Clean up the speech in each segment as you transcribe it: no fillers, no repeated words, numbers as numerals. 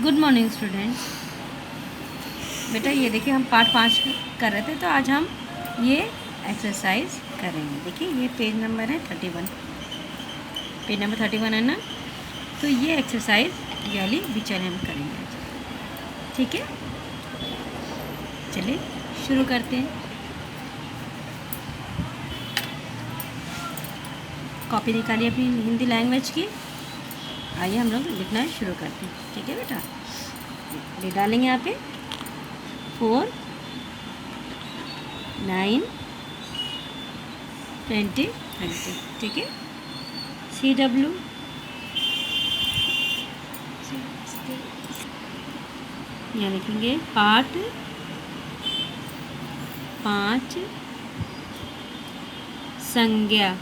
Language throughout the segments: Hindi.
Good morning students. बेटा ये देखिए हम पार्ट 5 कर रहे थे, तो आज हम ये एक्सरसाइज करेंगे। देखिए ये पेज नंबर है 31, पेज नंबर 31 है ना। तो ये एक्सरसाइज ये वाली बिचारे हम करेंगे आज, ठीक है। चलिए शुरू करते हैं। कॉपी निकालिए अपनी हिंदी लैंग्वेज की। आइए हम लोग लिखना शुरू करते हैं, ठीक है बेटा। ये डालेंगे यहाँ पे 4, 9, 20, 30, ठीक है। CW यहाँ लिखेंगे पार्ट 5 संज्ञा,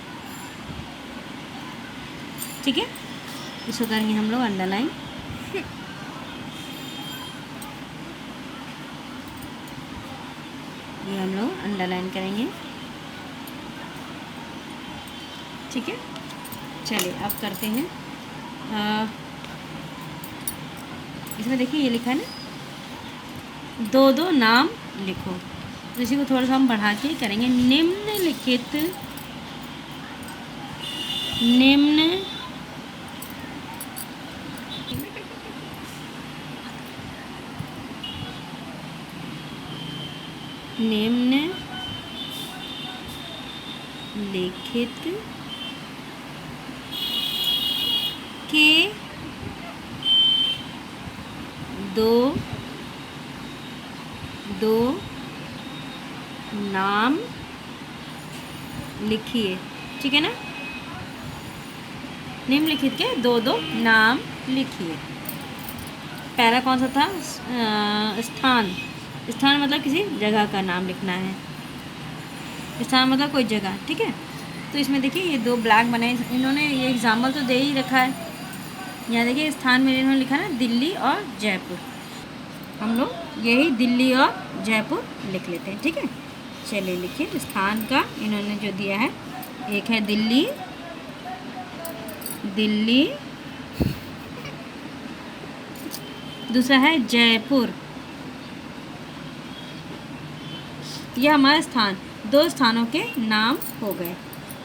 ठीक है। इसको करेंगे हम लोग अंडरलाइन। ये हम लोग अंडरलाइन करेंगे, ठीक है। चलिए अब करते हैं। इसमें देखिए ये लिखा है ना, 2 नाम लिखो। तो इसी को थोड़ा सा हम बढ़ा के करेंगे। निम्नलिखित निम्नलिखित के 2 नाम लिखिए, ठीक है ना। निम्नलिखित के 2 नाम लिखिए। पहला कौन सा था? स्थान। स्थान मतलब किसी जगह का नाम लिखना है। स्थान मतलब कोई जगह, ठीक है। तो इसमें देखिए ये 2 ब्लैक बने, इन्होंने ये एग्जाम्पल तो दे ही रखा है। यहाँ देखिए स्थान में इन्होंने लिखा ना दिल्ली और जयपुर। हम लोग यही दिल्ली और जयपुर लिख लेते हैं, ठीक है। चलिए लिखिए स्थान का इन्होंने जो दिया है, एक है दिल्ली, दूसरा है जयपुर। यह हमारा स्थान, 2 स्थानों के नाम हो गए।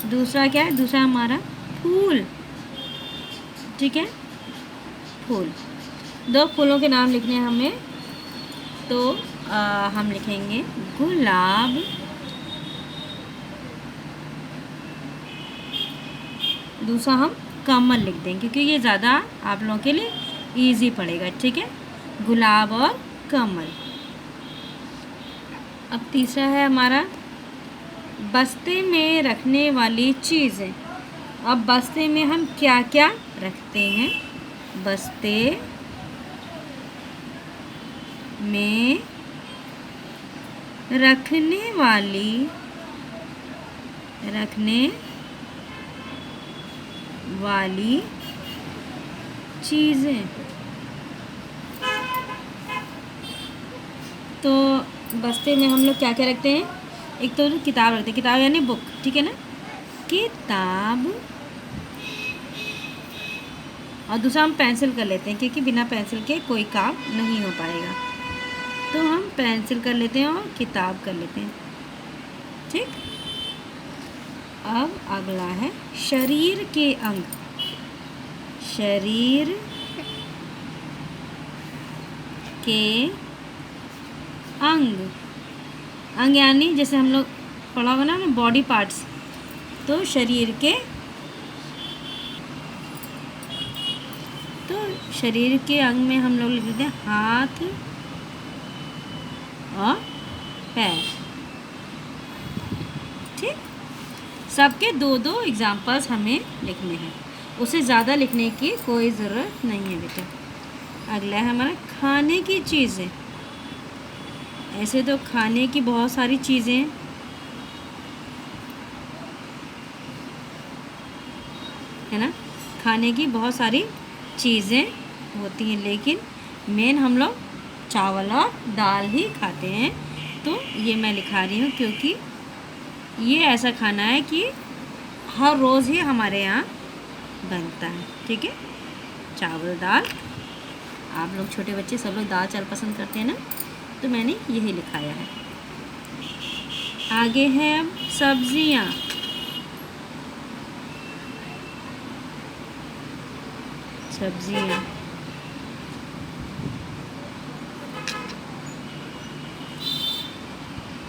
दूसरा क्या है? दूसरा हमारा फूल, ठीक है। फूल, 2 फूलों के नाम लिखने हैं हमें। तो हम लिखेंगे गुलाब, दूसरा हम कमल लिख देंगे क्योंकि ये ज़्यादा आप लोगों के लिए इजी पड़ेगा, ठीक है। गुलाब और कमल। अब तीसरा है हमारा बस्ते में रखने वाली चीज़ें। अब बस्ते में हम क्या क्या रखते हैं? बस्ते में रखने वाली चीज़ें। तो बस्ते में हम लोग क्या क्या रखते हैं? एक तो किताब रखते हैं, किताब यानी बुक, ठीक है ना। किताब। और दूसरा हम पेंसिल कर लेते हैं क्योंकि बिना पेंसिल के कोई काम नहीं हो पाएगा। तो हम पेंसिल कर लेते हैं और किताब कर लेते हैं, ठीक। अब अगला है शरीर के अंग। शरीर के अंग, अंग यानी जैसे हम लोग पढ़ा होगा ना बॉडी पार्ट्स। तो शरीर के अंग में हम लोग लिख देते हैं हाथ और पैर, ठीक। सबके 2 एग्जाम्पल्स हमें लिखने हैं, उससे ज़्यादा लिखने की कोई ज़रूरत नहीं है बेटा। अगला है हमारा खाने की चीज़ें। ऐसे तो खाने की बहुत सारी चीज़ें है ना, खाने की बहुत सारी चीज़ें होती हैं, लेकिन मेन हम लोग चावल और दाल ही खाते हैं। तो ये मैं लिखा रही हूँ क्योंकि ये ऐसा खाना है कि हर रोज़ ही हमारे यहाँ बनता है, ठीक है। चावल दाल आप लोग छोटे बच्चे सब लोग दाल चावल पसंद करते हैं ना, तो मैंने यही लिखाया है। आगे है अब सब्जियाँ। सब्जियाँ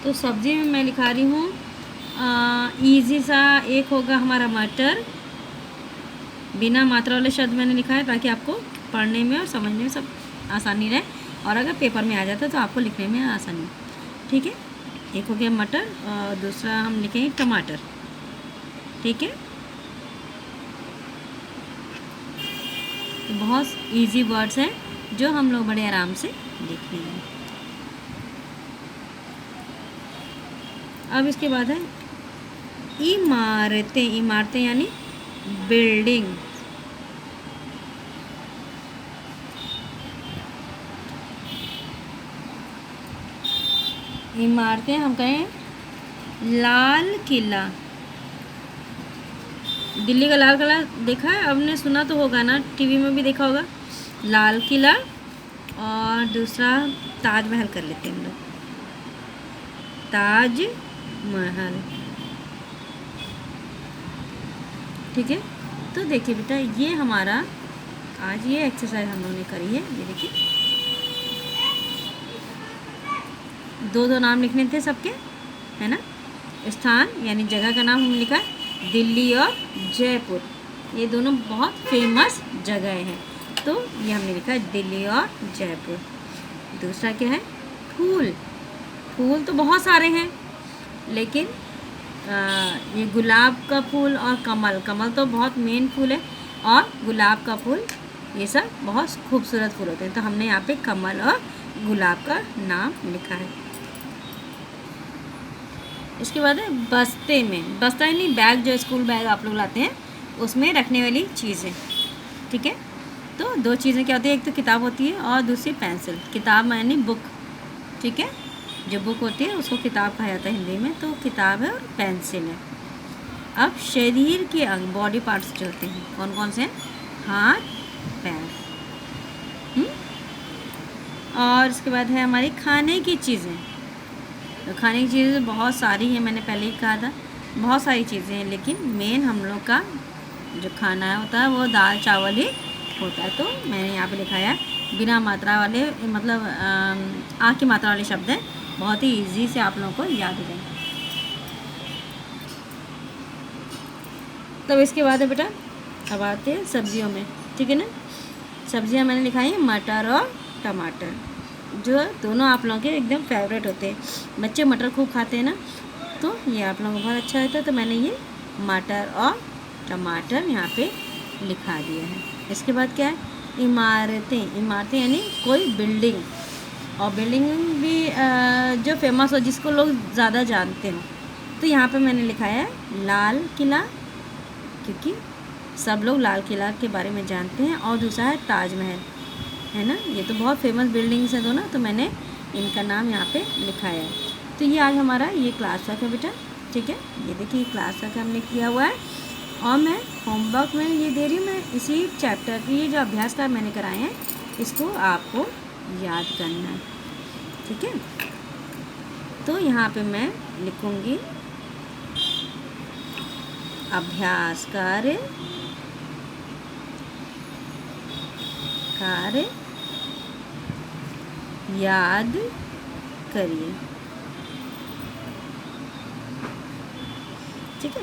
तो सब्जी में मैं लिखा रही हूँ ईजी सा। एक होगा हमारा मटर, बिना मात्रा वाले शब्द मैंने लिखा है ताकि आपको पढ़ने में और समझने में सब आसानी रहे, और अगर पेपर में आ जाता है तो आपको लिखने में आसानी। ठीक है, एक हो गया मटर और दूसरा हम लिखेंगे टमाटर। ठीक है, तो बहुत इजी वर्ड्स हैं जो हम लोग बड़े आराम से लिख लेंगे। अब इसके बाद है इमारतें। इमारतें यानी बिल्डिंग। इमारतें हम कहें लाल किला। दिल्ली का लाल किला देखा है आपने, सुना तो होगा ना, टीवी में भी देखा होगा। लाल किला और दूसरा ताजमहल कर लेते हैं हम लोग, ताज महल। ठीक है, तो देखिए बेटा ये हमारा आज ये एक्सरसाइज हम लोगों ने करी है। ये देखिए दो दो नाम लिखने थे सबके, है ना। स्थान यानी जगह का नाम हमने लिखा है दिल्ली और जयपुर, ये दोनों बहुत फेमस जगह हैं, तो ये हमने लिखा है दिल्ली और जयपुर। दूसरा क्या है, फूल। फूल तो बहुत सारे हैं, लेकिन ये गुलाब का फूल और कमल, कमल तो बहुत मेन फूल है, और गुलाब का फूल, ये सब बहुत खूबसूरत फूल होते हैं, तो हमने यहाँ पे कमल और गुलाब का नाम लिखा है। इसके बाद है बस्ते में। बस्ता यानी बैग, जो स्कूल बैग आप लोग लाते हैं उसमें रखने वाली चीज़ें। ठीक है, तो दो चीज़ें क्या होती है, एक तो किताब होती है और दूसरी पेंसिल। किताब यानी बुक। ठीक है, जो बुक होती है उसको किताब कहा जाता है हिंदी में, तो किताब है और पेंसिल है। अब शरीर के अंग, बॉडी पार्ट्स जो होते हैं कौन कौन से हैं, हाथ, पैर। और इसके बाद है हमारी खाने की चीज़ें। तो खाने की चीज़ें बहुत सारी हैं, मैंने पहले ही कहा था बहुत सारी चीज़ें हैं, लेकिन मेन हम लोग का जो खाना होता है वो दाल चावल ही होता है। तो मैंने यहाँ पे लिखा है बिना मात्रा वाले, मतलब आ की मात्रा वाले शब्द हैं, बहुत ही इजी से आप लोगों को याद हो जाएंगे। तब इसके बाद है बेटा, अब आते हैं सब्जियों में। ठीक है ना, सब्जियां मैंने लिखाई हैं मटर और टमाटर, जो दोनों आप लोगों के एकदम फेवरेट होते हैं। बच्चे मटर खूब खाते हैं ना, तो ये आप लोगों को बहुत अच्छा रहता है, तो मैंने ये मटर और टमाटर यहाँ पे लिखा दिया है। इसके बाद क्या है, इमारतें। इमारतें यानी कोई बिल्डिंग, और बिल्डिंग भी जो फेमस हो, जिसको लोग ज़्यादा जानते हो, तो यहाँ पे मैंने लिखा है लाल किला, क्योंकि सब लोग लाल किला के बारे में जानते हैं, और दूसरा है ताजमहल, है ना। ये तो बहुत फेमस बिल्डिंग्स हैं दोनों, तो मैंने इनका नाम यहाँ पे लिखाया है। तो ये आज हमारा ये क्लास वर्क है बेटा। ठीक है, ये देखिए क्लास वर्क हमने किया हुआ है, और मैं होमवर्क में ये दे रही हूँ, मैं इसी चैप्टर की ये जो अभ्यास का मैंने कराए हैं इसको आपको याद करना है। ठीक है, तो यहाँ पे मैं लिखूँगी अभ्यास कार्य याद करिए। ठीक है,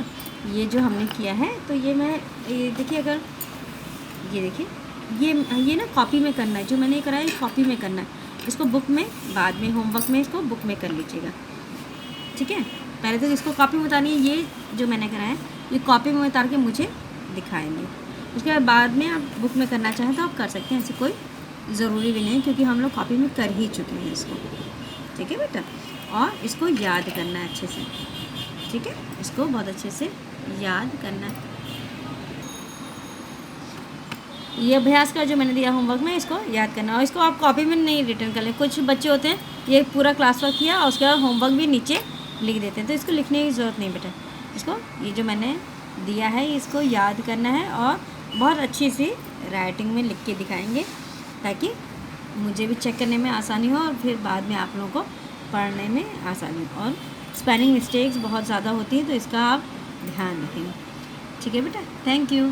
ये जो हमने किया है, तो ये मैं ये देखिए, अगर ये देखिए ये ना कॉपी में करना है, जो मैंने कराया है कॉपी में करना है, इसको बुक में बाद में होमवर्क में इसको बुक में कर लीजिएगा। ठीक है, पहले तो इसको कॉपी में उतारनी है, ये जो मैंने कराया है ये कॉपी में उतार के मुझे दिखाएंगे। उसके बाद में आप बुक में करना चाहें तो आप कर सकते हैं, ऐसे कोई ज़रूरी भी नहीं, क्योंकि हम लोग कॉपी में कर ही चुके हैं इसको। ठीक है बेटा, और इसको याद करना है अच्छे से। ठीक है, इसको बहुत अच्छे से याद करना है। ये अभ्यास का जो मैंने दिया होमवर्क में, इसको याद करना, और इसको आप कॉपी में नहीं रिटर्न कर लें। कुछ बच्चे होते हैं ये पूरा क्लास वर्क किया और उसके बाद होमवर्क भी नीचे लिख देते हैं, तो इसको लिखने की ज़रूरत नहीं बेटा। इसको ये जो मैंने दिया है इसको याद करना है, और बहुत अच्छी सी राइटिंग में लिख के दिखाएंगे, ताकि मुझे भी चेक करने में आसानी हो और फिर बाद में आप लोगों को पढ़ने में आसानी हो। और स्पेलिंग मिस्टेक्स बहुत ज़्यादा होती हैं, तो इसका आप ध्यान रखें। ठीक है बेटा, थैंक यू।